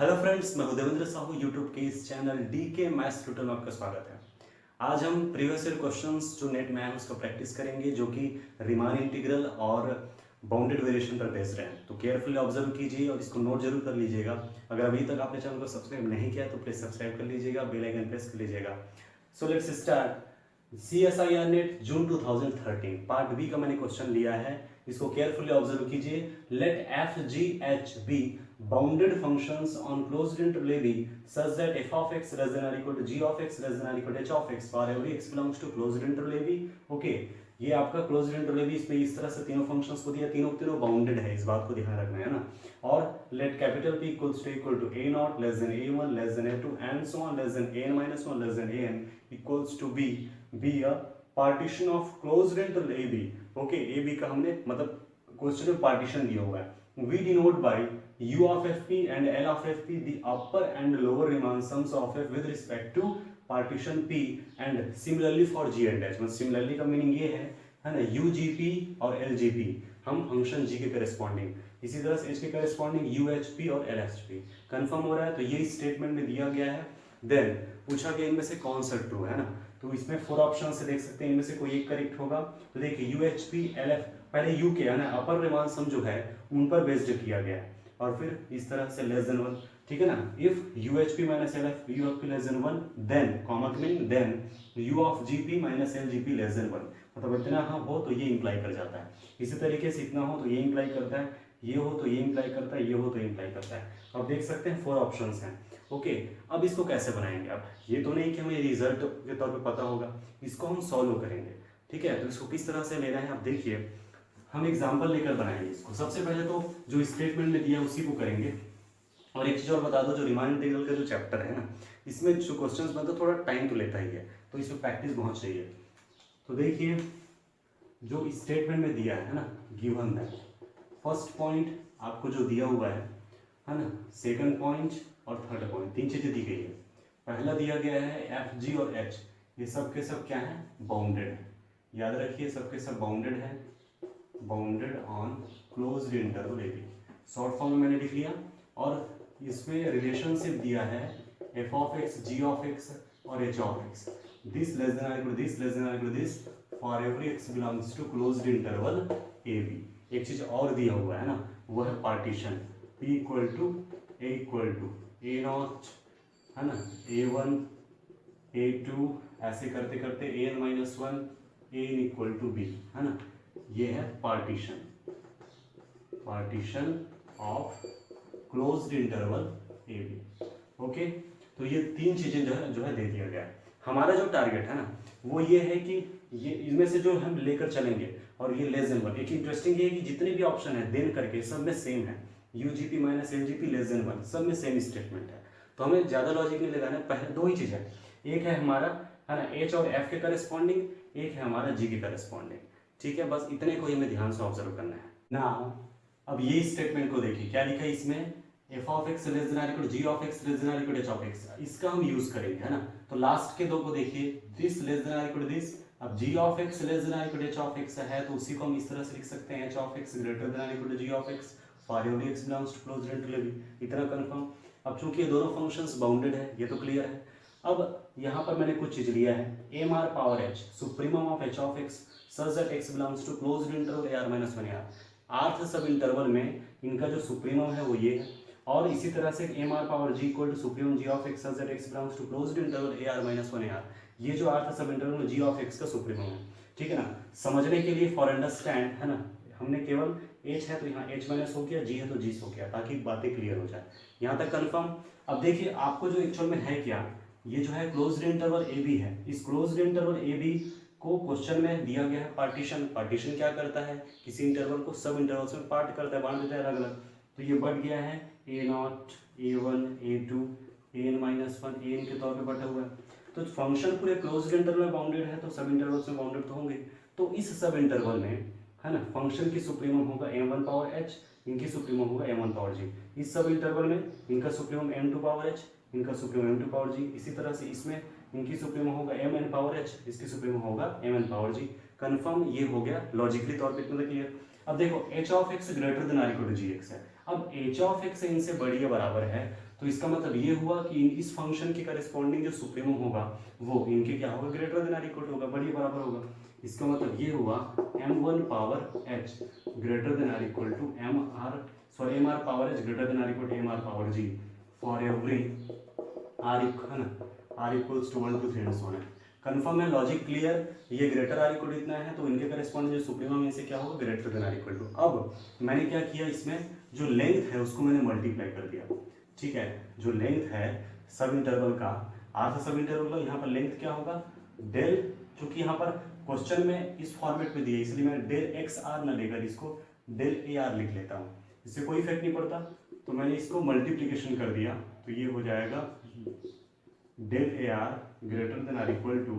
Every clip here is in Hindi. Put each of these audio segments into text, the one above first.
हेलो फ्रेंड्स, मैं हूं देवेंद्र साहू। यूट्यूब के इस चैनल डी के मैथ्स ट्यूटर में आपका स्वागत है। आज हम प्रीवियस ईयर क्वेश्चंस जो नेट में है उसका प्रैक्टिस करेंगे, जो कि रीमान इंटीग्रल और बाउंडेड वेरिएशन पर बेस्ड है। तो केयरफुली ऑब्जर्व कीजिए और इसको नोट जरूर कर लीजिएगा। अगर अभी तक आपने चैनल को सब्सक्राइब नहीं किया तो प्लीज सब्सक्राइब कर लीजिएगा, बेल आइकन प्रेस कर लीजिएगा। So let's start. CSIR NET June 2013 part B का मैंने क्वेश्चन लिया है, इसको केयरफुली ऑब्जर्व कीजिए। Let f g h be bounded functions on closed interval a b such that f of x less than or equal to g of x less than or equal to h of x for every x belongs to closed interval a b। Okay, ये आपका क्लोज्ड इंटरवल a b, इसमें इस तरह से तीनों फंक्शंस को दिया, तीनों तीनों बाउंडेड है, इस बात को ध्यान रखना है ना। और let capital P equal to a naught less than a1 less than a2 and so on less then an minus 1 less than an equals to b be a partition of closed interval a b। Okay, a b का हमने मतलब क्वेश्चन में पार्टीशन दिया हुआ है। we denote by u of fp and l of fp the upper and lower Riemann sums of f with respect to partition p and similarly for g and h। मतलब similarly का मीनिंग ये है ना, ugp और lgp हम फंक्शन g के करेस्पॉन्डिंग, इसी तरह से h के करेस्पॉन्डिंग uhp और lhp कंफर्म हो रहा है। तो ये स्टेटमेंट में दिया गया है। देन पूछा गया इनमें से कौन सा ट्रू है ना, तो इसमें 4 ऑप्शन से देख सकते हैं, इनमें से कोई एक करेक्ट होगा। तो देखिए UHP LF, पहले U के है ना अपर रिमान सम जो है उन पर बेस्ड किया गया है, और फिर इस तरह से लेस देन 1, ठीक है ना। If UHP minus LF UHP less than 1 then comma meaning then U of GP minus LGP less than 1, मतलब इतना हाँ हो तो ये इंप्लाई कर जाता है। इसी तरीके से इतना हो तो ये इंप्लाई करता है, ये हो तो ये इंप्लाई करता है, ये हो तो इंप्लाई करता है। अब देख सकते हैं 4 ऑप्शंस हैं। ओके, अब इसको कैसे बनाएंगे? अब ये तो नहीं कि हमें रिजल्ट के तौर पे पता होगा, इसको हम सॉल्व करेंगे, ठीक है। तो इसको किस तरह से लेना है आप देखिए, हम एग्जांपल लेकर बनाएंगे इसको। सबसे पहले तो जो स्टेटमेंट में दिया उसी को करेंगे। और एक चीज और बता दो, जो रीमान इंटीग्रल का जो चैप्टर है ना, इसमें जो क्वेश्चंस बनते थोड़ा टाइम तो लेता ही है, तो इसमें प्रैक्टिस बहुत चाहिए। तो देखिए जो स्टेटमेंट में दिया है ना, गिवन है फर्स्ट पॉइंट आपको जो दिया हुआ है ना, सेकंड पॉइंट और थर्ड पॉइंट, 3 चीजें दी गई है। पहला दिया गया है एफ जी और एच, ये सब के सब क्या है, बाउंडेड है। याद रखिए सब के सब बाउंडेड है, bounded on closed interval A B, short form में मैंने लिख लिया। और इसमें रिलेशनशिप दिया है F of X, G of X और H of X, this less than equal to this less than equal to this for every x belongs to closed interval A B. एक चीज और दिया हुआ है ना, वो है partition P equal to A nought है ना, A1 A2 ऐसे करते करते an minus 1 an equal to b है ना। ये है partition of closed interval A b. Okay, तो ये 3 चीजें जो है दे दिया गया है। हमारा जो टारगेट है ना वो ये है कि ये इनमें से जो हम लेकर चलेंगे, और ये लेस देन 1। एक इंटरेस्टिंग ये है कि जितने भी ऑप्शन है देन करके सब में सेम है, UGP minus LGP less than 1, सब में सेम स्टेटमेंट है। तो हमें ज्यादा लॉजिक नहीं लगाना है। पहले 2 ही चीज है, एक है हमारा है ना H और F के करेस्पॉन्डिंग, एक है हमारा G के करेस्पॉन्डिंग, ठीक है। बस इतने को ही हमें ध्यान से ऑब्जर्व करना है ना। अब ये स्टेटमेंट को देखिए क्या लिखा है इसमें, f of x less than equal to g of x less than equal to h of x, इसका हम यूज करेंगे है ना। तो लास्ट के 2 को देखिए, this less than equal to this. अब g of x less than equal to h of x है, तो उसी को हम इस तरह से लिख सकते हैं, h of x greater than equal to g of x for every x belongs to closed interval a b। इतना कंफर्म। अब चूंकि ये दोनों फंक्शंस बाउंडेड है, ये तो क्लियर है। अब यहाँ पर मैंने कुछ चीज लिया है, m r power h supremum of h of x such that x belongs to closed interval a r minus 1 r। आर्थ सब इंटरवल में इनका जो सुप्रीमम है वो ये है। और इसी तरह से M R power g equal to supremum g of x such that x belongs to closed interval a r minus 1 r. ये जो आर था सब इंटरवल में जी ऑफ एक्स का सुप्रीमम है, ठीक है ना। समझने के लिए फॉर अंडरस्टैंड है ना, हमने केवल एच है तो यहाँ एच माइनस हो गया, जी है तो जी हो गया, ताकि बातें क्लियर हो जाए। यहाँ तक कंफर्म। अब देखिए आपको जो एक्चुअल में है क्या, ये जो है क्लोज्ड इंटरवल ए बी है। इस क्लोज्ड इंटरवल ए बी को क्वेश्चन में दिया गया है पार्टीशन। पार्टीशन क्या करता है, किसी इंटरवल को सब इंटरवल्स में पार्ट करता है, बांट देता है अलग अलग। तो ये बढ़ गया है A nought A1 A2 an minus 1 an के तौर पे बटा हुआ है। तो फंक्शन पूरे क्लोज्ड इंटरवल में बाउंडेड है, तो सब इंटरवल्स में बाउंडेड तो होंगे। तो इस सब इंटरवल में है ना फंक्शन की सुप्रीमम होगा m1 पावर h, इनकी सुप्रीमम होगा m1 पावर g। इस सब इंटरवल में इनका सुप्रीमम m2 पावर h, इनका सुप्रीमम m2 पावर g। इसी तरह से इसमें इनकी सुप्रीमम होगा mn पावर h, इसकी सुप्रीमम होगा mn पावर g। कंफर्म, ये हो गया लॉजिकली तौर पे इतना क्लियर। अब देखो h of x greater than or equal to g x है। अब h ऑफ x इनसे बड़ी या बराबर है, तो इसका मतलब ये हुआ कि इस फंक्शन के करस्पॉन्डिंग जो सुप्रीमम होगा वो इनके क्या होगा, ग्रेटर देन आर इक्वल होगा, बड़ी बराबर होगा। इसका मतलब ये हुआ m1 power h greater than or equal to mr power h greater than or equal to mr power g for every r equals to 1 2 3 and so on. Confirm है, लॉजिक क्लियर। ये ग्रेटर आर इक्वल इतना है तो इनके करस्पॉन्डिंग जो सुप्रीमम इनसे क्या होगा, greater than or equal to. अब मैंने क्या किया, इसमें जो लेंथ है उसको मैंने मल्टीप्लाई कर दिया, ठीक है। जो लेंथ है सब इंटरवल का, आर सब इंटरवल का, यहाँ पर लेंथ क्या होगा, डेल, चूंकि यहाँ पर क्वेश्चन में इस फॉर्मेट में दिया इसलिए मैं डेल एक्स आर न लेकर इसको डेल ए आर लिख लेता हूँ, इससे कोई इफेक्ट नहीं पड़ता। तो मैंने इसको मल्टीप्लीकेशन कर दिया तो ये हो जाएगा del A R greater than or equal to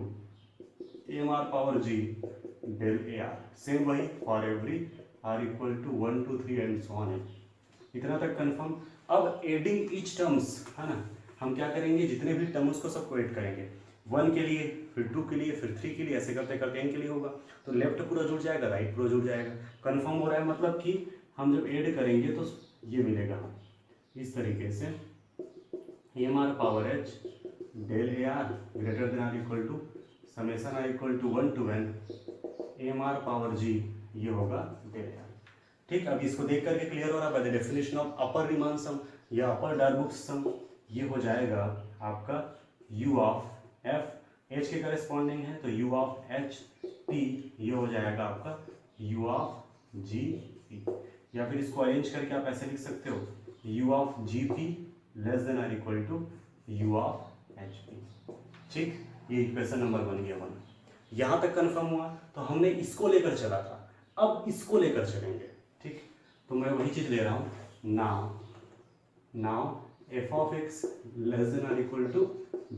M are power ji del A R. Same वही for every are equal to 1 2 3 and so on है। इतना तक कंफर्म। अब एडिंग ईच टर्म्स है ना, हम क्या करेंगे, जितने भी टर्म्स को सबको ऐड करेंगे, 1 के लिए, फिर 2 के लिए, फिर 3 के लिए, ऐसे करते करते n के लिए होगा। तो लेफ्ट पूरा जुड़ जाएगा, राइट पूरा जुड़ जाएगा। कंफर्म हो रहा है, मतलब कि हम जब ऐड करेंगे तो ये मिलेगा इस तरीके से M R power H del A R greater than or equal to summation R equal to 1 to n M are power G, ये होगा डेल ए आर। ठीक, अब इसको देख करके क्लियर हो रहा है, by the definition of upper Riemann sum या अपर डार्बुक सम ये हो जाएगा आपका u ऑफ f h के करस्पॉन्डिंग है तो u ऑफ h p, ये हो जाएगा आपका u ऑफ g p, या फिर इसको अरेंज करके आप ऐसे लिख सकते हो u of g p less than or equal to u of h p। ठीक, ये इक्वेशन नंबर 1 गया 1। यहाँ तक कंफर्म हुआ तो हमने इसको लेकर चला था, अब इसको लेकर चलेंगे। ठीक, तो मैं वही चीज ले रहा हूँ, now f of x less than or equal to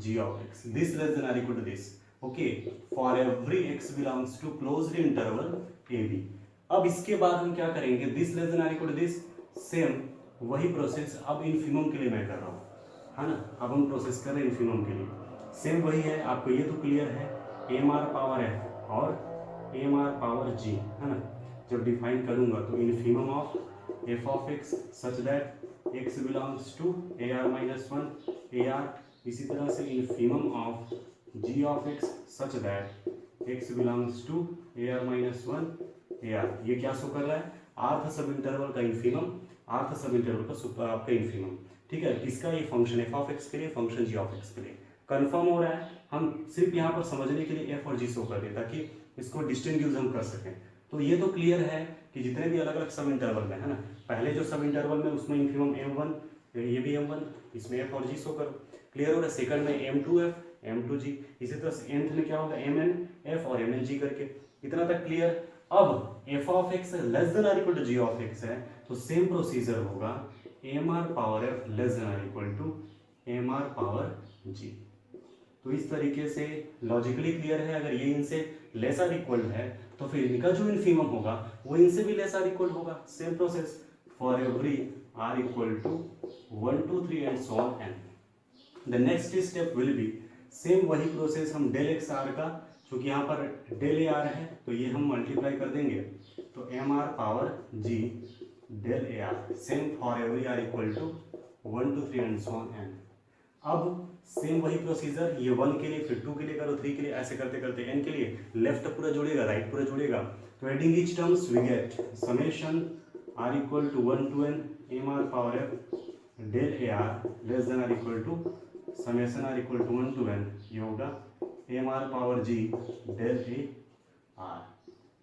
g of x, this less than or equal to this, okay, for every x belongs to closed interval ab। अब इसके बाद हम क्या करेंगे, this less than or equal to this, same वही प्रोसेस अब इन्फिमम के लिए मैं कर रहा हूँ, है ना। अब हम प्रोसेस कर रहे हैं इन्फिमम के लिए, सेम वही है, आपको ये तो क्लियर है, एम आर पावर f और एम आर पावर g, है ना। जब डिफाइन करूंगा तो infimum of f of x such that x belongs to ar minus 1 ar, इसी तरह से infimum of g of x such that x belongs to ar minus 1 ar। ये क्या शो कर रहा है, आर्थ सब इंटरवल का इन्फिमम, आर्थ सब इंटरवल का आपका इन्फिमम। ठीक है, किसका, ये फंक्शन f of x के लिए, फंक्शन g of x के लिए कंफर्म हो रहा है। हम सिर्फ यहाँ पर समझने के लिए f और g शो कर दें ताकि इसको डिस्टिंग्विश हम कर सकें। तो ये तो क्लियर है कि जितने भी अलग अलग सब इंटरवल में, है ना, पहले जो सब इंटरवल में उसमें इन्फिमम m1, ये भी m1, इसमें f और g शो करो, क्लियर हो रहा है। सेकंड में m2f m2g, इसी तरह से nth में क्या होगा mn f और mng करके, इतना तक क्लियर। अब f of x less than or equal to g of x है तो सेम प्रोसीजर होगा mr power f less than or equal to mr power g। तो इस तरीके से लॉजिकली क्लियर है। अगर ये इनसे लेस आर इक्वल है तो फिर इनका जो इन्फिमम होगा वो इनसे भी लेस आर इक्वल होगा। Same process for every are equal to 1 2 3 and so on n. The next step will be same वही प्रोसेस, हम डेल एक्स आर का, चूंकि यहाँ पर डेल ए आर है तो ये हम मल्टीप्लाई कर देंगे तो m are power ji del A R, same for every are equal to 1 2 3 and so on n. अब सेम वही प्रोसीजर, ये 1 के लिए, फिर 2 के लिए करो, 3 के लिए, ऐसे करते करते n के लिए लेफ्ट पूरा जुड़ेगा, राइट पूरा जुड़ेगा। तो adding each terms we get summation r equal to 1 to n m r power f del A R less than or equal to summation r equal to 1 to n, ये होगा m r power g del ए आर।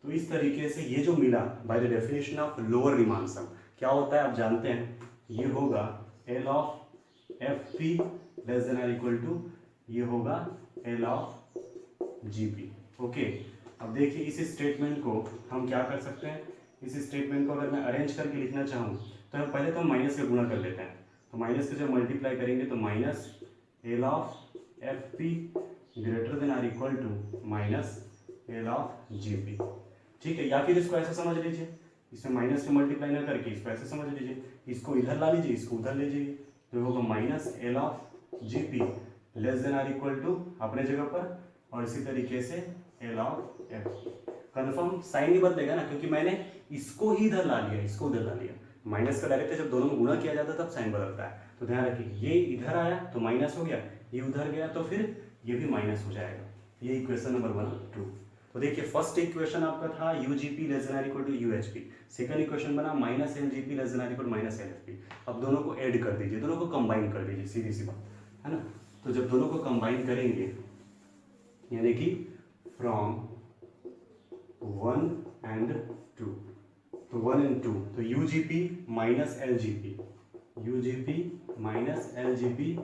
तो इस तरीके से ये जो मिला by the definition of lower Riemann sum क्या होता है आप जानते हैं, ये होगा l of F p less than or equal to, ये होगा l of g p. Okay, अब देखिए इस स्टेटमेंट को हम क्या कर सकते हैं, इस स्टेटमेंट को अगर मैं अरेंज करके लिखना चाहूँ तो हम पहले तो माइनस का गुणा कर लेते हैं। तो माइनस के जब मल्टीप्लाई करेंगे तो minus l of F p greater than or equal to minus l of g p. ठीक है, या फिर इसको ऐसे समझ लीजिए, इसमें माइनस के मल्टीप्लाई ना करके इसको ऐसे समझ लीजिए, इसको इधर ला लीजिए, इसको उधर ले जाइए, तो होगा minus l of g p less than or equal to अपने जगह पर, और इसी तरीके से l of f. Confirm, sign नहीं बदलेगा ना, क्योंकि मैंने इसको ही इधर ला लिया, इसको उधर ला लिया, माइनस का डायरेक्ट है, जब दोनों को गुणा किया जाता है तब साइन बदलता है। तो ध्यान रखिए, ये इधर आया तो माइनस हो गया, ये उधर गया तो फिर ये भी माइनस हो जाएगा। ये इक्वेशन नंबर 1 2। तो देखिए फर्स्ट इक्वेशन आपका था यूजीपी लेस देन और equal to UHP, second equation बना माइनस एलजीपी लेस देन और इक्वल माइनस एलएफपी। अब दोनों को ऐड कर दीजिए, दोनों को कंबाइन कर दीजिए, सीधी सी बात है ना। तो जब दोनों को कंबाइन करेंगे यानी कि फ्रॉम 1 एंड 2, तो 1 एंड 2, तो UGP minus LGP, UGP minus LGP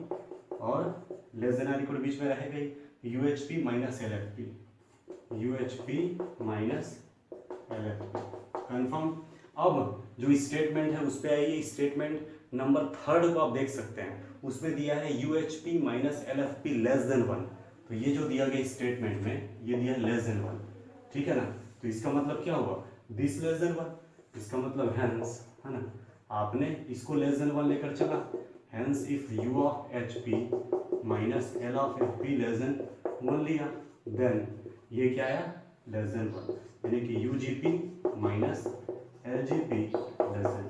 और लेस देन और इक्वल बीच में रहेगा UHP minus LFP, UHP minus LFP. Confirm. अब जो स्टेटमेंट है उस पर आइए, स्टेटमेंट नंबर 3 को आप देख सकते हैं, उसमें दिया है UHP minus LFP less than 1। तो ये जो दिया गया स्टेटमेंट में ये दिया है लेस देन 1, ठीक है ना। तो इसका मतलब क्या हुआ, दिस लेस देन 1, इसका मतलब हैंस, है ना, आपने इसको लेस देन 1 लेकर चला, hence if u of h p minus l of F p less than 1 लिया, देन ये क्या आया, लेस देन 1, यानी कि you G P minus L G p less then.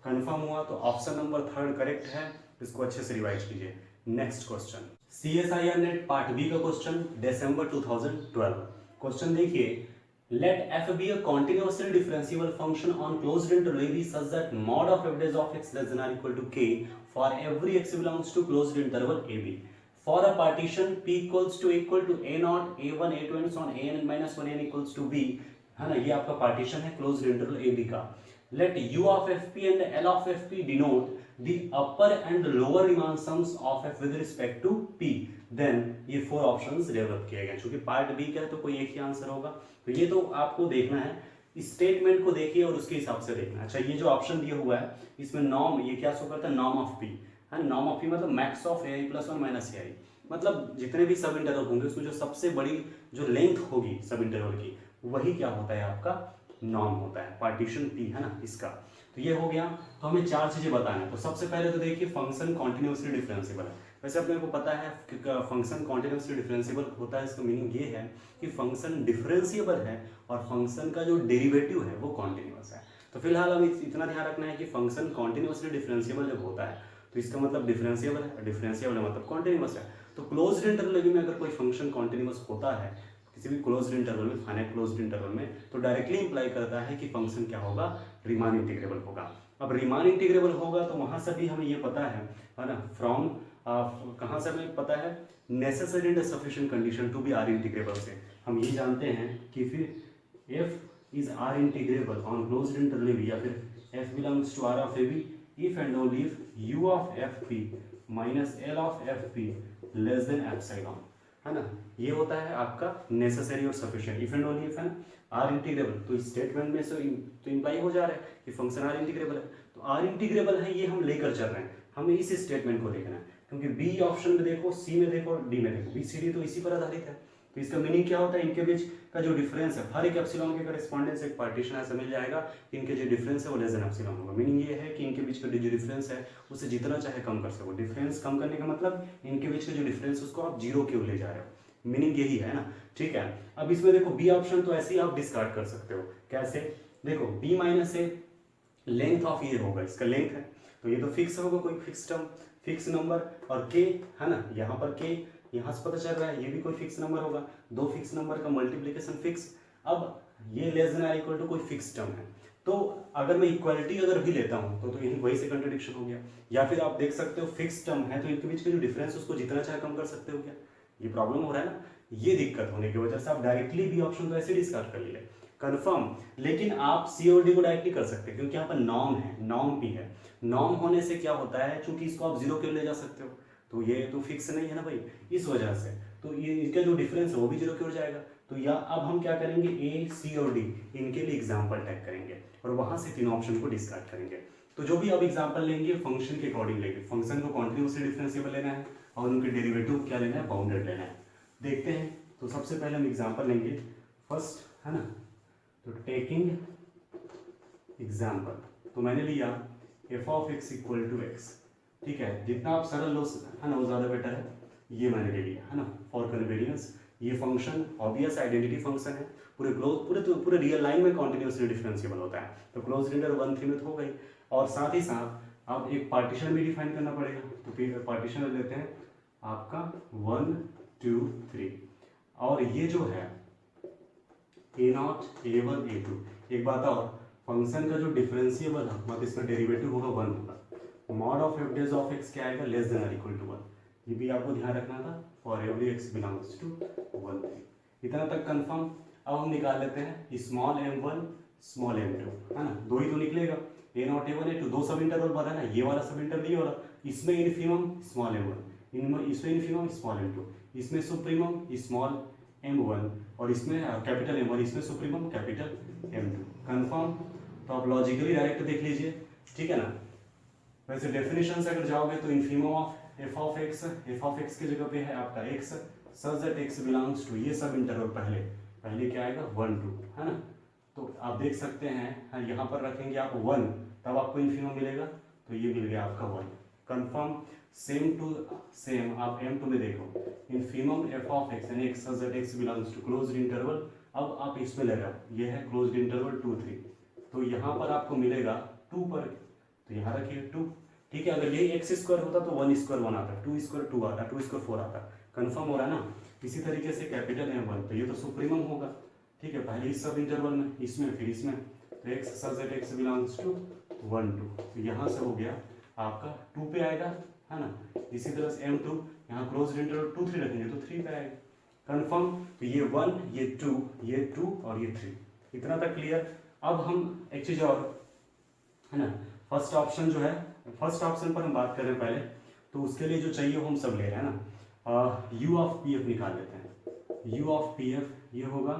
Confirm हुआ। तो ऑप्शन नंबर 3 करेक्ट है, इसको अच्छे से रिवाइज कीजिए। Next question, CSIR NET part B का क्वेश्चन, दिसंबर 2012। क्वेश्चन देखिए, let f be a continuously differentiable function on closed interval ab such that mod of f dash of x less than or equal to k for every x belongs to closed interval ab for a partition p equals to a naught a1 a2 and so on an minus 1 n equals to b, है ना। ये आपका पार्टीशन है क्लोज्ड इंटरवल ए बी का। Let u of F p and l of F p denote the upper and lower Riemann sums of f with respect to p, then ये 4 ऑप्शंस डेवलप किए गए। क्योंकि पार्ट बी का है तो कोई एक ही आंसर होगा, तो ये तो आपको देखना है, स्टेटमेंट को देखिए और उसके हिसाब से देखना। अच्छा, ये जो ऑप्शन दिया हुआ है इसमें नॉर्म, ये क्या शो करता है, नॉर्म ऑफ पी, है। नॉर्म ऑफ पी मतलब max of A plus 1 minus A, मतलब जितने भी सब इंटरवल होंगे उसमें जो सबसे बड़ी जो लेंथ होगी सब इंटरवल की, वही क्या होता है आपका नॉर्म होता है, पार्टीशन पी, है ना इसका। तो ये हो गया। तो हमें 4 चीजें बताना है। तो सबसे पहले तो देखिए फंक्शन कॉन्टिन्यूसली डिफरेंशिएबल है। वैसे अपने को पता है कि फंक्शन कॉन्टिन्यूसली डिफरेंशिएबल होता है, इसका मीनिंग ये है कि फंक्शन डिफरेंशिएबल है और फंक्शन का जो डेरिवेटिव है वो कॉन्टिन्यूस है। तो फिलहाल हमें इतना ध्यान रखना है कि फंक्शन कॉन्टिन्यूसली डिफरेंशिएबल जब होता है तो इसका मतलब डिफरेंशिएबल है, डिफरेंशिएबल मतलब कॉन्टिन्यूस है। तो क्लोज्ड इंटरवल में अगर कोई फंक्शन कॉन्टिन्यूस होता है किसी भी क्लोज्ड इंटरवल में, फाइनाइट क्लोज्ड इंटरवल में, तो डायरेक्टली इंप्लाई करता है कि फंक्शन क्या होगा, रीमान इंटीग्रेबल होगा। अब रीमान इंटीग्रेबल होगा तो वहां से भी हमें ये पता है ना, फ्रॉम कहाँ से हमें पता है, necessary and sufficient condition to be r integrable से हम ये जानते हैं कि फिर f is r integrable on closed interval या फिर f belongs to r of a b if and only if u of F p minus l of F p less than epsilon, है ना। ये होता है आपका नेसेसरी और sufficient, if and only if, है ना। आर इंटीग्रेबल तो स्टेटमेंट में से तो इंप्लाई हो जा रहा है कि फंक्शन आर इंटीग्रेबल है। तो आर इंटीग्रेबल है ये हम लेकर चल रहे हैं, हमें इस स्टेटमेंट को देखना है, क्योंकि बी ऑप्शन में देखो, सी में देखो, डी में देखो, बी सी डी तो इसी पर आधारित है। तो इसका मीनिंग क्या होता है, इनके बीच का जो डिफरेंस है, हर एक एप्सिलॉन के करेस्पॉन्डेंस एक पार्टीशन ऐसा मिल जाएगा कि इनके जो डिफरेंस है वो लेस देन एप्सिलॉन होगा। मीनिंग ये है कि इनके बीच का जो डिफरेंस है उसे जितना चाहे कम कर सको। डिफरेंस कम करने का मतलब इनके बीच का जो डिफरेंस उसको आप जीरो की ओर ले जा रहे हो, मीनिंग यही है ना, ठीक है। अब इसमें देखो बी ऑप्शन तो ऐसे ही आप डिस्कार्ड कर सकते हो। कैसे, देखो b minus a length of ये होगा, इसका लेंथ है तो ये तो फिक्स होगा, कोई फिक्स टर्म, फिक्स नंबर, और के, है ना, यहाँ पर के, यहाँ से पता चल रहा है ये भी कोई फिक्स नंबर होगा, दो फिक्स नंबर का मल्टीप्लीकेशन फिक्स। अब ये लेस देन और इक्वल टू कोई फिक्स टर्म है, तो अगर मैं इक्वालिटी अगर भी लेता हूँ तो यही वही से कंट्रडिक्शन हो गया। या फिर आप देख सकते हो फिक्स टर्म है तो इनके बीच का जो डिफरेंस उसको जितना चाहे कम कर सकते हो क्या, ये प्रॉब्लम हो रहा है ना। ये दिक्कत होने की वजह से आप डायरेक्टली भी ऑप्शन तो ऐसे डिस्कार्ड कर लिए कंफर्म। लेकिन आप सी और डी को डायरेक्टली कर सकते हैं क्योंकि यहाँ पर नॉर्म है, नॉर्म पी है। नॉर्म होने से क्या होता है, चूंकि इसको आप जीरो के ले जा सकते हो तो ये तो फिक्स नहीं है ना भाई, इस वजह से तो ये इसका जो डिफरेंस है वो भी जीरो की ओर जाएगा। तो या अब हम क्या करेंगे, ए सी और डी इनके लिए एग्जाम्पल टैग करेंगे और वहां से तीनों ऑप्शन को डिस्कार्ड करेंगे। तो जो भी अब एग्जाम्पल लेंगे फंक्शन के अकॉर्डिंग लेंगे, फंक्शन को कॉन्टिन्यूसली डिफरेंशिएबल लेना है और उनके डेरिवेटिव क्या लेना है, बाउंडेड लेना है। देखते हैं, तो सबसे पहले हम एग्जाम्पल लेंगे फर्स्ट, है ना। तो टेकिंग एग्जाम्पल, तो मैंने लिया f of x equal to x, ठीक है। जितना आप सरल लो है ना वो ज़्यादा बेटर है, ये मैंने ले लिया, है ना, फॉर कन्वीनियंस। ये फंक्शन ऑब्वियस आइडेंटिटी फंक्शन है, पूरे रियल लाइन में कॉन्टिन्यूसली डिफरेंशिएबल होता है, तो क्लोज इंटरवल 1 3 में हो गई। और साथ ही साथ आप एक पार्टीशन भी डिफाइन करना पड़ेगा। तो फिर पार्टीशन लेते हैं आपका 1 2 3, और ये जो है a0 a1 a2। एक बात और, फंक्शन का जो डिफरेंशिएबल है मतलब इसका डेरिवेटिव होगा 1 होगा। Mod of f dash of x क्या आएगा, लेस देन और इक्वल टू 1। ये भी आपको ध्यान रखना था, for every x belongs to 1 3। इतना तक कंफर्म। अब हम निकाल लेते हैं स्मॉल m1 स्मॉल m2, है ना, दो ही तो निकलेगा, a0 a1 a2, दो सब इंटरवल बना ना, ये वाला सब इंटरवल ये वाला, इसमें इन्फिमम स्मॉल m1, इसमें इन्फिमम स्मॉल m2, इसमें सुप्रीमम स्मॉल m1 और इसमें कैपिटल M1, इसमें सुप्रीमम कैपिटल M2। कंफर्म। तो आप लॉजिकली डायरेक्ट देख लीजिए, ठीक है ना। वैसे डेफिनेशन से अगर जाओगे तो infimum of f of x की जगह पे है आपका x, such that x belongs to, ये सब इंटरवल पहले क्या आएगा 1 2, है ना। तो आप देख सकते हैं यहाँ पर रखेंगे आप 1, तब आपको इन्फिमम मिलेगा, तो ये मिल गया आपका 1। कंफर्म। सेम टू सेम आप m2 में देखो, इन्फिमम f ऑफ x यानी x such that x belongs to closed interval. अब आप इसमें ले रहे हो, ये है क्लोज्ड इंटरवल 2 3, तो यहाँ पर आपको मिलेगा 2 पर, तो यहाँ रखिए 2, ठीक है। अगर ये एक्स स्क्वायर होता तो 1 स्क्वायर 1 आता, 2 स्क्वायर 2 आता, 2 स्क्वायर 4 आता। कंफर्म हो रहा है ना। इसी तरीके से कैपिटल M1, तो ये तो सुप्रीमम होगा, ठीक है, पहले इस सब इंटरवल में, इसमें फिर इसमें, तो x such that x belongs to 1 2, तो यहाँ से हो गया आपका 2 पे आएगा, है ना। इसी तरह से M2 यहाँ क्लोज्ड इंटरवल 2 3 रखेंगे तो 3 पे आएगा। कंफर्म। तो ये 1 ये 2 ये 2 और ये 3, इतना तक क्लियर। अब हम एक चीज और, है ना, फर्स्ट ऑप्शन जो है, फर्स्ट ऑप्शन पर हम बात करें पहले, तो उसके लिए जो चाहिए वो हम सब ले रहे हैं ना। u ऑफ पी एफ निकाल लेते हैं। u ऑफ पी एफ ये होगा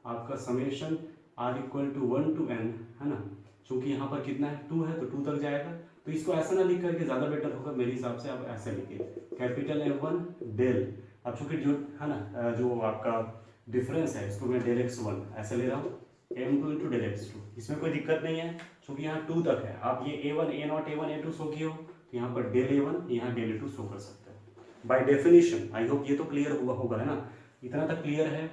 आपका summation r equal to 1 to n, है ना। चूंकि यहाँ पर कितना है 2 है तो 2 तक जाएगा, तो इसको ऐसा ना लिख करके ज़्यादा बेटर होगा मेरे हिसाब से, आप ऐसे लिखिए कैपिटल M1 डेल। अब चूंकि जो है ना जो आपका डिफरेंस है इसको मैं डेल x1 ऐसे ले रहा हूँ, m2 इंटू डेल x2। इसमें कोई दिक्कत नहीं है क्योंकि यहाँ 2 तक है। आप ये a1 a0 a1 a2 show किए हो तो यहाँ पर डेल a1 यहाँ डेल a2 शो कर सकते हो बाय डेफिनेशन। आई होप ये तो क्लियर हुआ होगा, है ना, इतना तक क्लियर है।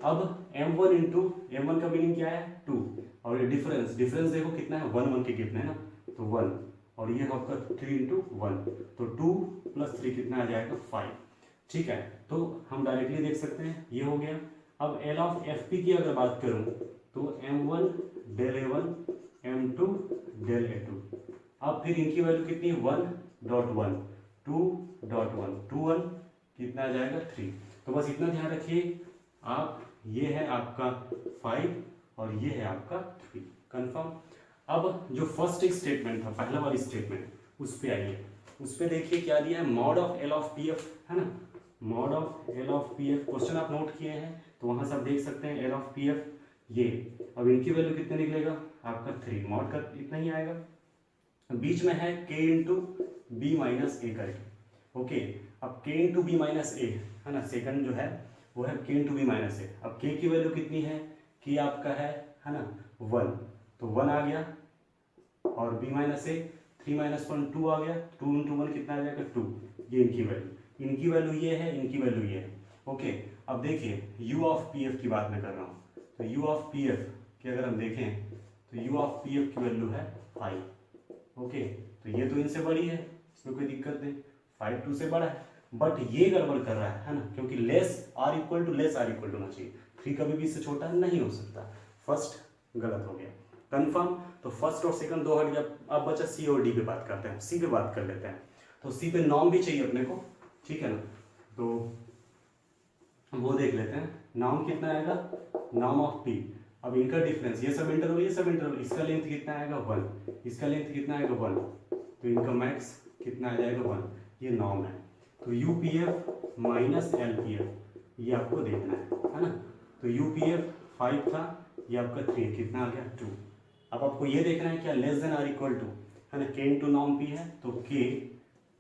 अब m1 इंटू m1 का मीनिंग क्या है 2, और ये डिफरेंस देखो कितना है 1 1 के गिफ्ट है ना, तो 1, और ये आपका 3 इंटू 1, तो 2 + 3 कितना आ जाएगा 5, ठीक है। तो हम डायरेक्टली देख सकते हैं ये हो गया। अब L ऑफ FP की अगर बात करूं तो m1 del a1 m2 del a2। अब फिर इनकी वैल्यू कितनी 1.1 2.1 2 1 कितना आ जाएगा 3। तो बस इतना ध्यान रखिए आप, ये है आपका 5 और ये है आपका 3। कंफर्म। अब जो फर्स्ट एक स्टेटमेंट था, पहला वाली स्टेटमेंट, उस पे आइए। उस पे देखिए क्या दिया है, mod of L of P F, है ना, mod of L of P F. Question आप नोट किए हैं तो वहां से आप देख सकते हैं L ऑफ पी एफ ये। अब इनकी वैल्यू कितने निकलेगा आपका 3, मॉड का इतना ही आएगा। बीच में है k इंटू बी माइनस ए करके, ओके। अब k इंटू बी माइनस ए, है ना, सेकंड जो है वो है k इंटू बी माइनस ए। अब k की वैल्यू कितनी है, k आपका है ना 1, तो 1 आ गया, और b माइनस ए 3 - 1 2 आ गया, 2 इंटू 1 कितना आ जाएगा 2। ये इनकी वैल्यू ये है, इनकी वैल्यू ये है, ओके। अब देखिए u ऑफ पी एफ की बात मैं कर रहा हूँ, तो u ऑफ पी एफ की अगर हम देखें तो u ऑफ पी एफ की वैल्यू है 5, ओके। तो ये तो इनसे बड़ी है, इसमें कोई दिक्कत नहीं, 5 2 से बड़ा है, बट ये गड़बड़ कर रहा है ना, क्योंकि लेस r इक्वल टू होना चाहिए, 3 कभी भी इससे छोटा नहीं हो सकता। फर्स्ट गलत हो गया। कंफर्म। तो फर्स्ट और सेकंड दो हट गया। अब बचा सी और डी पे बात करते हैं, सी पे बात कर लेते हैं। तो सी पे नॉर्म भी चाहिए अपने को, ठीक है ना, तो वो देख लेते हैं। नॉर्म कितना आएगा, नॉर्म ऑफ पी। अब इनका डिफरेंस, ये सब इंटरवल, इसका लेंथ कितना आएगा 1, इसका लेंथ कितना आएगा 1, तो इनका मैक्स कितना आ जाएगा 1, ये नॉर्म है। तो U P F minus L P F ये आपको देखना है ना। तो यू पी एफ 5 था, ये आपका 3, कितना आ गया 2। अब आपको ये देखना है क्या less than or equal to, है ना, के इंटू नॉर्म पी है तो के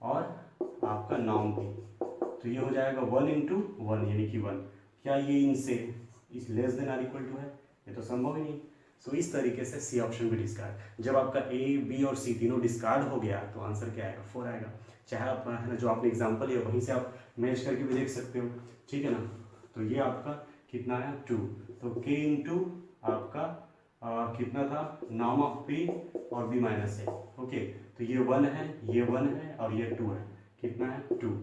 और आपका नॉर्म पी, तो ये हो जाएगा 1 इंटू 1 यानी कि 1। क्या ये इनसे is less than or equal to है, ये तो संभव ही नहीं। सो इस तरीके से सी ऑप्शन भी डिस्कार्ड। जब आपका ए बी और सी तीनों डिस्कार्ड हो गया तो आंसर क्या आएगा 4 आएगा। चाहे आप, है ना, जो आपने एग्जाम्पल है वहीं से आप मैच करके भी देख सकते हो, ठीक है ना। तो ये आपका कितना है 2, तो के इंटू आपका कितना था, नाम ऑफ पी और बी माइनस ए। ओके, तो ये 1 है, ये 1 है और ये 2 है, कितना है 2।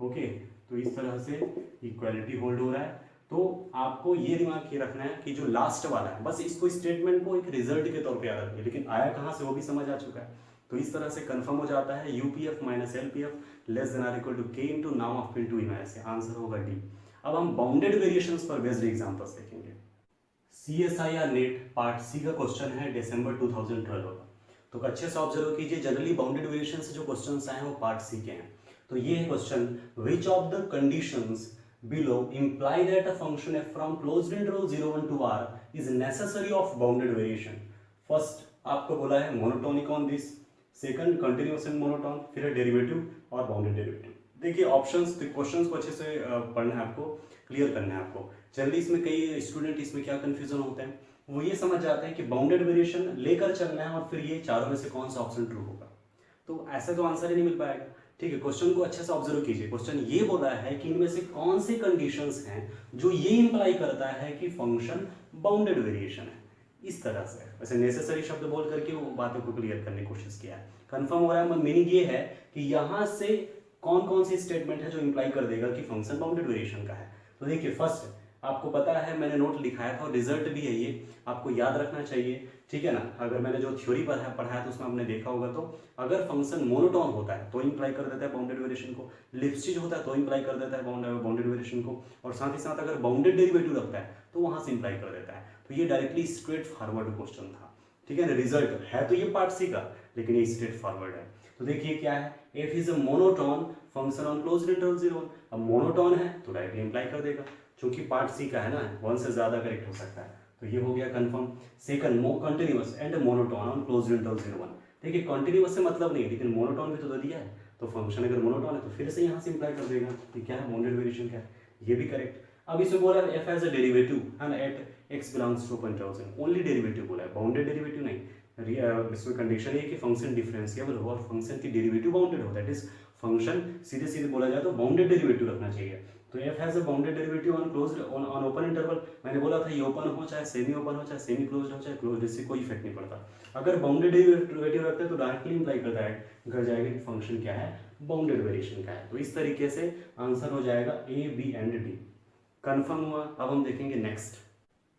ओके, तो इस तरह से इक्वालिटी होल्ड हो रहा है। तो आपको ये दिमाग ये रखना है कि जो लास्ट वाला है, बस इसको स्टेटमेंट को एक रिजल्ट के तौर पे याद रखिए, लेकिन आया कहाँ से वो भी समझ आ चुका है। तो इस तरह से कंफर्म हो जाता है u p f minus l p f less than or equal to k into नाम of p into e minus a, answer होगा डी। अब हम बाउंडेड वेरिएशंस पर बेस्ड एग्जांपल्स देखेंगे। सीएसआईआर नेट पार्ट सी का क्वेश्चन है दिसंबर 2012 का। तो अच्छे से ऑब्जर्व कीजिए, जनरली बाउंडेड वेरिएशन से जो क्वेश्चंस आए हैं वो पार्ट सी के हैं। तो ये है question, which of the conditions below imply that a function f from closed interval 0 1 to r is necessary of bounded variation। First आपको बोला है monotonic on this, second continuous and monotone, फिर है डेरिवेटिव और बाउंडेड डेरिवेटिव। देखिए ऑप्शंस, क्वेश्चंस को अच्छे से पढ़ना है आपको, क्लियर करना है आपको। जनरली इसमें कई स्टूडेंट इसमें क्या कंफ्यूजन होता है, वो ये समझ जाते हैं कि बाउंडेड वेरिएशन लेकर चलना है और फिर ये चारों में से कौन सा ऑप्शन ट्रू होगा। तो ऐसे तो आंसर ही नहीं मिल पाएगा। ठीक है, क्वेश्चन को अच्छे से ऑब्जर्व कीजिए। क्वेश्चन ये बोला है कि इनमें से कौन से कंडीशंस हैं जो ये इंप्लाई करता है कि फंक्शन बाउंडेड वेरिएशन है, इस तरह से। वैसे नेसेसरी शब्द बोल करके वो बातों को क्लियर करने की कोशिश किया है। कंफर्म हो रहा है, मीनिंग ये है कि यहाँ से कौन कौन सी स्टेटमेंट है जो इंप्लाई कर देगा कि फंक्शन बाउंडेड वेरिएशन का है। तो देखिए फर्स्ट आपको पता है, मैंने नोट लिखाया था और रिजल्ट भी है ये, आपको याद रखना चाहिए। ठीक है ना, अगर मैंने जो थ्योरी पढ़ाया तो उसमें आपने देखा होगा, तो अगर फंक्शन मोनोटोन होता है तो इंप्लाई कर देता है बाउंडेड वेरिएशन को, लिप्सिज होता है तो इंप्लाई कर देता है बाउंडेड वेरिएशन को, और साथ ही साथ अगर बाउंडेड डेरिवेटिव रखता है तो वहां से इंप्लाई कर देता है। तो ये डायरेक्टली स्ट्रेट फॉरवर्ड क्वेश्चन था। ठीक है ना, रिजल्ट है तो ये पार्ट सी का, लेकिन ये स्ट्रेट फॉरवर्ड है। तो देखिए क्या है, F is a monotone function on closed interval 0 1। अब मोनोटोन है तो डायरेक्टली इंप्लाई कर देगा, क्योंकि पार्ट सी का है ना, 1 से ज्यादा करेक्ट हो सकता है, तो ये हो गया confirm. Second, continuous and monotone on closed interval 0 1। देखिए कंटिन्यूअस से मतलब नहीं, लेकिन मोनोटोन भी तो दे दिया है, तो फंक्शन अगर मोनोटोन है तो फिर से यहाँ से इंप्लाई कर देगा कि क्या है, बाउंडेड वेरिएशन क्या है, ये भी करेक्ट। अब इसमें बोला है f has a derivative and at x belongs to open interval, only derivative बोला है, बाउंडेड डेरिवेटिव नहीं। इसमें कंडीशन है कि फंक्शन डिफरेंशिएबल हो और फंक्शन की डेरिवेटिव बाउंडेड हो, दैट इज फंक्शन सीधे सीधे बोला जाए तो बाउंडेड डेरिवेटिव रखना चाहिए। तो f has a bounded derivative on closed on open interval. मैंने बोला था ये ओपन हो चाहे सेमी ओपन हो चाहे सेमी क्लोज्ड हो चाहे क्लोज्ड, इससे कोई इफेक्ट नहीं पड़ता। अगर बाउंडेड डेरिवेटिव रखते हैं तो डायरेक्टली इंप्लाई कर जाएगा कि फंक्शन क्या है, बाउंडेड वेरिएशन का है। तो इस तरीके से आंसर हो जाएगा a b and d. Confirm हुआ। अब हम देखेंगे next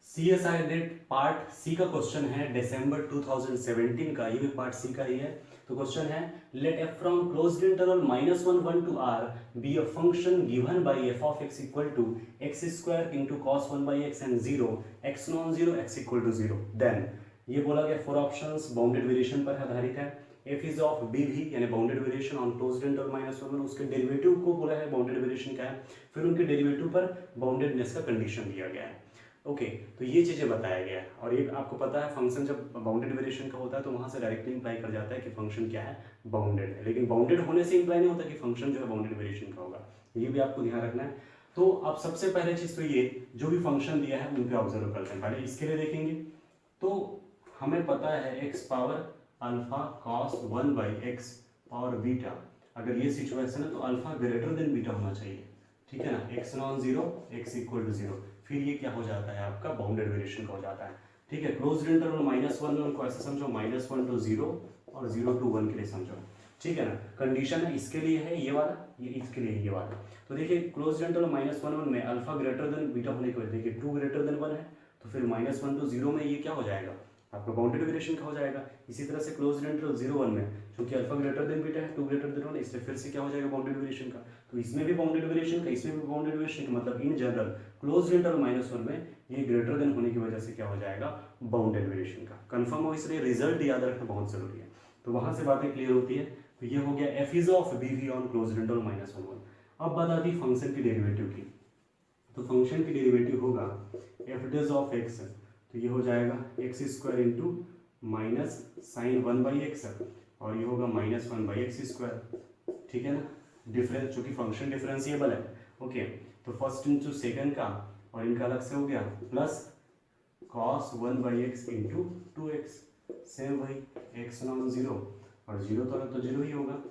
CSI NET part C का क्वेश्चन है दिसंबर 2017 का, ये भी पार्ट सी का ही है। तो क्वेश्चन है let f from closed interval -1 1 to r be a function given by f of x equal to x square into cos 1 by x and 0 x non 0 x equal to 0। Then ये बोला गया फोर ऑप्शंस बाउंडेड वेरिएशन पर आधारित है। f इज ऑफ bv यानी bounded variation on closed interval -1 उसके डेरिवेटिव को बोला है बाउंडेड वेरिएशन क्या है, फिर उनके डेरिवेटिव पर बाउंडेडनेस का कंडीशन दिया गया है। ओके तो ये चीजें बताया गया है। और ये आपको पता है फंक्शन जब बाउंडेड वेरिएशन का होता है तो वहां से डायरेक्टली इंप्लाई कर जाता है कि फंक्शन क्या है, बाउंडेड है, लेकिन बाउंडेड होने से इंप्लाई नहीं होता कि फंक्शन जो है बाउंडेड वेरिएशन का होगा, ये भी आपको ध्यान रखना है। तो अब सबसे पहले चीज तो ये जो भी फंक्शन दिया है उन पे ऑब्जर्व करते हैं। पहले इसके लिए देखेंगे तो हमें पता है x power alpha cos 1 by x और बीटा, अगर ये सिचुएशन है तो अल्फा ग्रेटर देन बीटा होना चाहिए। ठीक है ना, x non zero x equal to 0, फिर ये क्या हो जाता है आपका बाउंडेड वेरिएशन का हो जाता है। ठीक है, क्लोज्ड इंटरवल -1 को ऐसे समझो -1 to 0 और 0 to 1 के लिए समझो। ठीक है ना, कंडीशन है इसके लिए है ये वाला, ये इसके लिए ये वाला। तो देखिए क्लोज्ड इंटरवल -1 में अल्फा ग्रेटर देन बीटा होने की वजह देखिए 2 ग्रेटर देन 1 है, तो फिर -1 to 0 में ये क्या हो जाएगा आपका बाउंडेड वेरिएशन का हो जाएगा। इसी तरह से क्लोज्ड इंटरवल 0 1 में क्योंकि अल्फा ग्रेटर देन बीटा है 2 ग्रेटर देन 1 इसलिए फिर से क्या हो जाएगा बाउंडेड वेरिएशन का। तो इसमें भी बाउंडेड वेरिएशन का, इसमें भी बाउंडेड वेरिएशन का, मतलब इन जनरल क्लोज्ड इंटरवल -1 में ये ग्रेटर देन होने की वजह से क्या हो जाएगा बाउंडेड वेरिएशन का। कंफर्म हो, इसलिए रिजल्ट याद रखना बहुत जरूरी है। तो वहां से बातें क्लियर होती है। तो ये हो गया F is of bv on closed interval -1 1। अब बात आती है फंक्शन की डेरिवेटिव की। तो फंक्शन की डेरिवेटिव होगा एफ डज ऑफ एक्स, तो ये हो जाएगा x square into minus sine 1 by x और ये होगा -1 बाई एक्स स्क्वायर। ठीक है ना, डिफरेंस चूंकि फंक्शन डिफरेंशिएबल है। ओके तो फर्स्ट इंटू सेकंड का और इनका अलग से हो गया plus cos 1 by x into 2x, same वही x नॉन 0 और 0 तो अलग तो 0 ही होगा।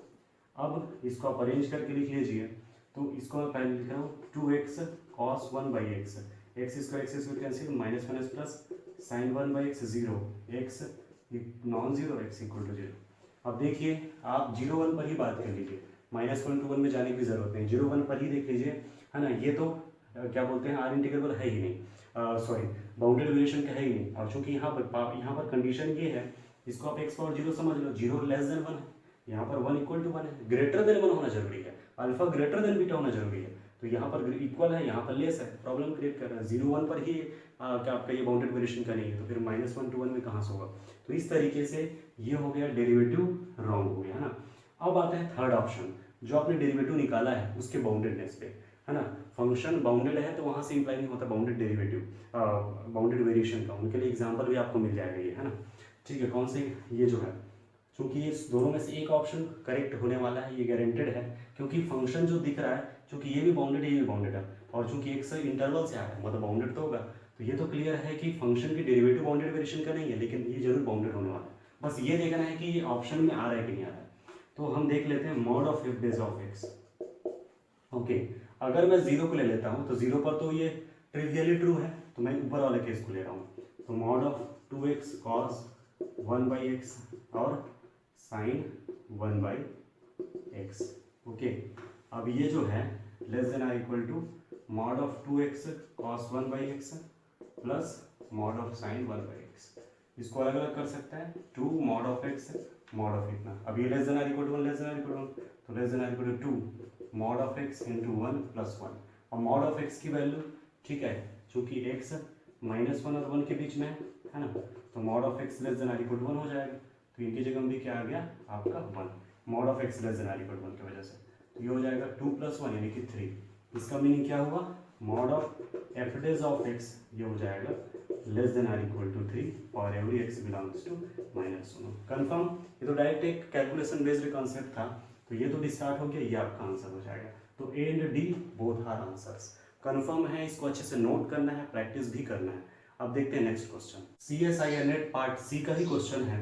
अब इसको आप अरेंज करके लिख लीजिए, तो इसको मैं पहले लिख रहा हूँ 2x cos 1 by x, x square cancel -1 plus sine 1/x 0, x non zero, x equal to 0। अब देखिए आप 0 1 पर ही बात कर लीजिए, -1 to 1 में जाने की जरूरत नहीं, 0 1 पर ही देख लीजिए, है ना। ये तो क्या बोलते हैं, आर इंटीग्रेबल है ही नहीं, सॉरी बाउंडेड वेरिएशन का है ही नहीं। और चूंकि यहाँ पर कंडीशन ये है, इसको आप x पावर 0 समझ लो, 0 लेस देन 1 है, यहाँ पर 1 इक्वल टू 1 है, ग्रेटर देन 1 होना जरूरी है, अल्फा ग्रेटर देन बीटा होना जरूरी है। तो यहाँ पर इक्वल है, यहाँ पर लेस है, प्रॉब्लम क्रिएट कर रहा है। 0 1 पर ही क्या आपका ये बाउंडेड वेरिएशन का नहीं है, तो फिर -1 to 1 में कहाँ से होगा। तो इस तरीके से ये हो गया डेरिवेटिव रॉन्ग हो गया, है ना। अब आता है थर्ड ऑप्शन, जो आपने डेरिवेटिव निकाला है उसके बाउंडेडनेस पे, है ना। फंक्शन बाउंडेड है तो वहाँ से इंप्लाई नहीं होता बाउंडेड डेरिवेटिव, बाउंडेड वेरिएशन का। उनके लिए एग्जाम्पल भी आपको मिल जाएगा ये, है ना। ठीक है, कौन से, ये जो है, चूंकि ये दोनों में से एक ऑप्शन करेक्ट होने वाला है, ये गारंटेड है, क्योंकि फंक्शन जो दिख रहा है, चूंकि ये भी बाउंडेड है, ये भी बाउंडेड है, और चूंकि एक से इंटरवल से आ रहा है मतलब बाउंडेड तो होगा। तो ये तो क्लियर है कि फंक्शन की डेरिवेटिव बाउंडेड वेरिएशन का नहीं है, लेकिन ये जरूर बाउंडेड होने वाला है। बस ये देखना है कि ये ऑप्शन में आ रहा है कि नहीं आ रहा है। तो हम देख लेते हैं mod of f dash of x. Okay, अगर मैं 0 को ले लेता हूँ तो 0 पर तो ये ट्रिवियली ट्रू है, तो मैं ऊपर वाले केस को ले रहा हूँ। तो mod of 2x cos 1/x और साइन 1/x। ओके, अब ये जो है less than or equal to mod of 2x cos 1/x plus mod of sine 1/x। इसको अलग अलग कर सकता है, 2 mod of x mod of इतना। अब ये less than or equal to 1, less than or equal to 1, तो less than or equal to 2 mod of x into 1 plus 1। और मॉड ऑफ x की वैल्यू, ठीक है, चूंकि x -1 और 1 के बीच में है ना, तो mod of x less than or equal to 1 हो जाएगा। तो इनकी जगह में भी क्या आ गया आपका 1, mod of x less than or equal to 1 की वजह से। तो ये हो जाएगा 2 + 1 यानी कि 3। इसका मीनिंग क्या हुआ, mod of f dash of x ये हो जाएगा less than or equal to 3 for every x belongs to -1। Confirm. ये तो डायरेक्ट एक कैलकुलेशन बेस्ड कॉन्सेप्ट था, तो ये तो डिस्टार्ट हो गया, ये आपका आंसर हो जाएगा। तो a and d both are answers. Confirm है, इसको अच्छे से नोट करना है, प्रैक्टिस भी करना है। अब देखते हैं next question, CSIR NET part C का ही क्वेश्चन है,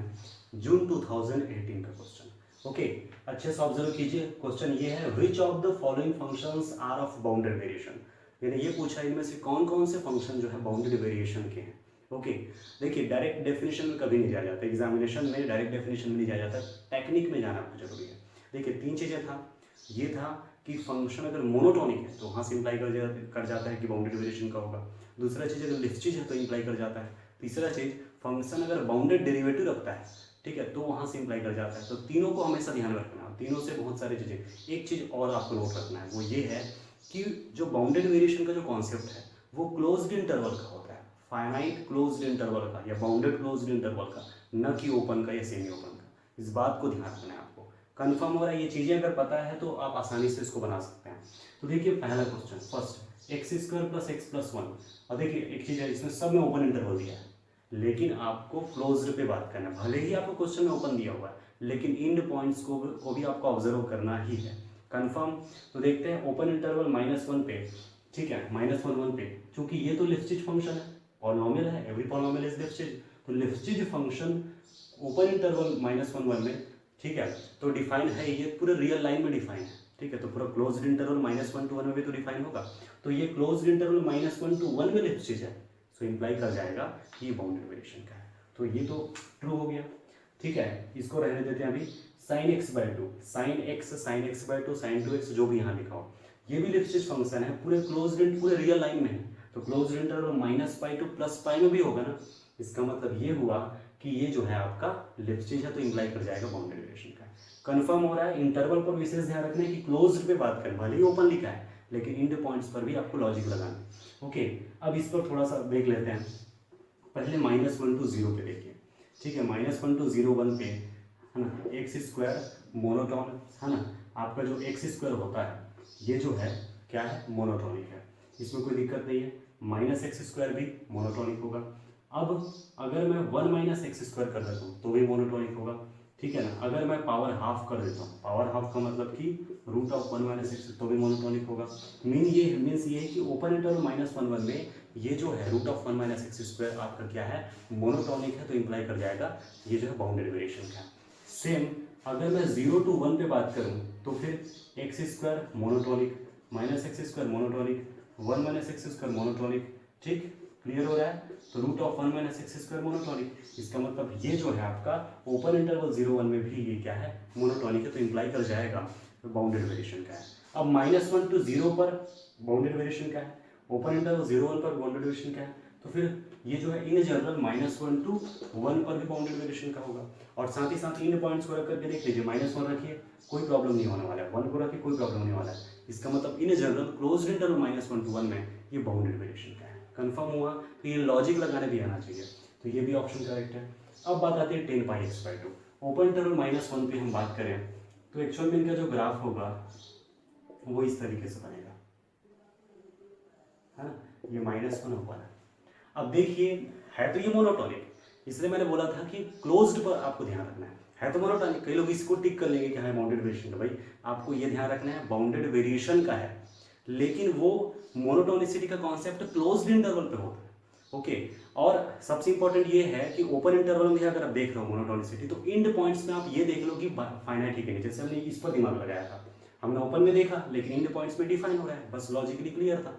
जून 2018 का क्वेश्चन। ओके, अच्छे से ऑब्जर्व कीजिए। क्वेश्चन ये है, which of the following functions are of bounded variation. यानी ये पूछा इनमें से कौन कौन से फंक्शन जो है बाउंडेड वेरिएशन के हैं। ओके, देखिए डायरेक्ट डेफिनेशन में कभी नहीं जाया जाता, एग्जामिनेशन में डायरेक्ट डेफिनेशन में नहीं जाया जाता, टेक्निक में जाना जरूरी है। देखिए 3 चीजें था, ये था कि फंक्शन अगर मोनोटोनिक है तो वहाँ से इंप्लाई कर जाता है कि बाउंडेड वेरिएशन का होगा। दूसरा चीज़ अगर लिस्ट चीज है तो इंप्लाई कर जाता है। तीसरा चीज फंक्शन अगर बाउंडेड डेरिवेटिव रखता है, ठीक है, तो वहाँ से इंप्लाई कर जाता है। तो तीनों को हमेशा ध्यान रखना है, तीनों से बहुत सारी चीज़ें। एक चीज़ और आपको नोट रखना है, वो ये है कि जो बाउंडेड वेरिएशन का जो कॉन्सेप्ट है वो क्लोज्ड इंटरवल का होता है, फाइनाइट क्लोज्ड इंटरवल का या बाउंडेड क्लोज्ड इंटरवल का, न कि ओपन का या सेमी ओपन का। इस बात को ध्यान रखना है आपको। कंफर्म हो रहा है, ये चीज़ें अगर पता है तो आप आसानी से इसको बना सकते हैं। तो देखिए पहला क्वेश्चन, फर्स्ट x² + x + 1। अब देखिए एक चीज़ है, इसमें सब में ओपन इंटरवल दिया है, लेकिन आपको क्लोज्ड पे बात करना है। भले ही आपको क्वेश्चन में ओपन दिया हुआ है, लेकिन इंड पॉइंट्स को भी आपको ऑब्जर्व करना ही है। कंफर्म। तो देखते हैं ओपन इंटरवल -1 पे, ठीक है, -1 पे, चूंकि ये तो लिफ्टिज फंक्शन है, पॉलिनोमियल है, एवरी पॉलिनोमियल इज लिफ्टिज, तो लिफ्टिज फंक्शन ओपन इंटरवल -1 में, ठीक है, तो डिफाइन है, ये पूरे रियल लाइन में डिफाइन है, ठीक है। तो पूरा क्लोज्ड इंटरवल -1 to 1 में भी तो डिफाइन होगा, तो ये क्लोज्ड इंटरवल -1 to 1 में लिफ्टिज है, सो इंप्लाई कर जाएगा कि ये बाउंडेड वेरिएशन का है। तो ये तो ट्रू हो गया, ठीक है। इसको रहने देते हैं अभी। sin x/2, sin x/2, sin 2x, जो भी यहाँ लिखा हो, ये भी लिफ्टिज फंक्शन है, पूरे क्लोज्ड पूरे रियल लाइन में है, तो क्लोज्ड इंटरवल -π to +π में भी होगा ना। इसका मतलब ये हुआ कि ये जो है आपका लिफ्टिज है, तो इंप्लाई कर जाएगा बाउंडेड वेरिएशन का। कंफर्म हो रहा है। इंटरवल पर विशेष ध्यान रखना है कि क्लोज्ड पे बात करें, भले ही ओपन लिखा है, लेकिन इंड पॉइंट्स पर भी आपको लॉजिक लगाना है। ओके, अब इस पर थोड़ा सा देख लेते हैं। पहले -1 to 0 पे देखिए, ठीक है, -1 to 0 1 पे, है ना, x² मोनोटोन, है ना, आपका जो x² होता है ये जो है क्या है, मोनोटोनिक है, इसमें कोई दिक्कत नहीं है। -x² भी मोनोटोनिक होगा। अब अगर मैं 1 - x² कर देता हूँ तो भी मोनोटोनिक होगा, ठीक है ना। अगर मैं पावर हाफ कर देता हूँ, पावर हाफ का मतलब कि √1 - x, तो भी मोनोटोनिक होगा। मीन्स ये है कि ओपन इंटरवल -1 में ये जो है √1 - x² आपका क्या है, मोनोटोनिक है, तो इंप्लाई कर जाएगा ये जो है बाउंडेड वेरिएशन का। सेम अगर मैं 0 to 1 पे बात करूँ तो फिर x² monotonic, -x² monotonic, 1 - x² monotonic, ठीक। क्लियर हो रहा है? तो root of 1 minus x square monotonic, इसका मतलब ये जो है आपका ओपन इंटरवल 0 1 में भी ये क्या है, मोनोटॉनिक है, तो इंप्लाई कर जाएगा बाउंडेड वेरिएशन का है। अब -1 to 0 पर बाउंडेड वेरिएशन का है, ओपन इंटरवल 0 1 पर बाउंडेड वेरिएशन का है, तो फिर ये जो है इन जनरल -1 to 1 पर भी बाउंडेड वेरिएशन का होगा। और साथ ही साथ इन पॉइंट्स को रख करके देख लीजिए, -1 रखिए कोई प्रॉब्लम नहीं होने वाला है, 1 को रखिए कोई प्रॉब्लम नहीं वाला है। इसका मतलब in general closed interval -1 to 1 में ये बाउंडेड वेरिएशन का है। कंफर्म हुआ? तो ये लॉजिक लगाने भी आना चाहिए, तो ये भी ऑप्शन करेक्ट है। अब बात आती है 10 पाई x/2। ओपन इंटरवल -1 पे हम बात करें तो एक्चुअल में इनका जो ग्राफ होगा वो इस तरीके से बनेगा, है ना, ये -1 ऊपर है। अब देखिए है तो ये मोनोटॉनिक, इसलिए मैंने बोला था कि क्लोज्ड पर आपको ध्यान रखना है तो मोनोटॉनिक। कई लोग इसको टिक कर लेंगे कि हाँ बाउंडेड वेरिएशन का, भाई आपको ये ध्यान रखना है बाउंडेड वेरिएशन का है, लेकिन वो मोनोटोनिसिटी का कॉन्सेप्ट क्लोज्ड इंटरवल पे होता है। ओके, और सबसे इंपॉर्टेंट ये है कि ओपन इंटरवल में अगर आप देख रहे हो मोनोटोनिसिटी, तो इंड पॉइंट्स में आप ये देख लो कि फाइनाइट है, जैसे हमने इस पर दिमाग लगाया था, हमने ओपन में देखा लेकिन इंड पॉइंट्स में डिफाइन हो रहा है, बस लॉजिकली क्लियर था।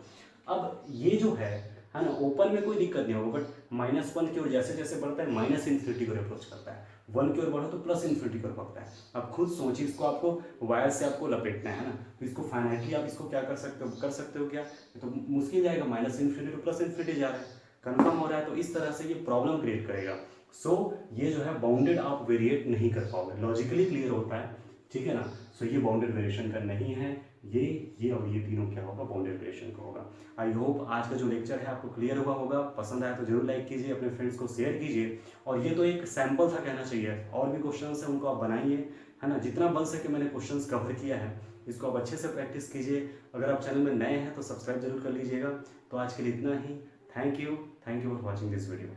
अब ये जो है ना, ओपन में कोई दिक्कत नहीं होगा, बट -1 की ओर जैसे जैसे बढ़ता है -∞ की ओर अप्रोच करता है, 1 की ओर बढ़ो तो +∞ की ओर बढ़ता है। अब खुद सोचिए, इसको आपको वायर से आपको लपेटना है ना, तो इसको फाइनाइटली आप इसको क्या कर सकते हो क्या, तो मुश्किल जाएगा, -∞ to +∞ जा रहा है, कंफर्म हो रहा है, तो इस तरह से ये प्रॉब्लम क्रिएट करेगा। सो ये जो है बाउंडेड आप वेरिएट नहीं कर पाओगे, लॉजिकली क्लियर होता है, ठीक है ना। सो ये बाउंडेड वेरिएशन का नहीं है, ये और ये तीनों क्या होगा, बाउंडेड वेरिएशन का होगा। आई होप आज का जो लेक्चर है आपको क्लियर हुआ होगा, पसंद आया तो जरूर लाइक कीजिए, अपने फ्रेंड्स को शेयर कीजिए। और ये तो एक सैंपल था कहना चाहिए, और भी क्वेश्चन है उनको आप बनाइए, है ना, जितना बन सके मैंने क्वेश्चन कवर किया है, इसको आप अच्छे से प्रैक्टिस कीजिए। अगर आप चैनल में नए हैं तो सब्सक्राइब जरूर कर लीजिएगा। तो आज के लिए इतना ही, thank you for watching this video.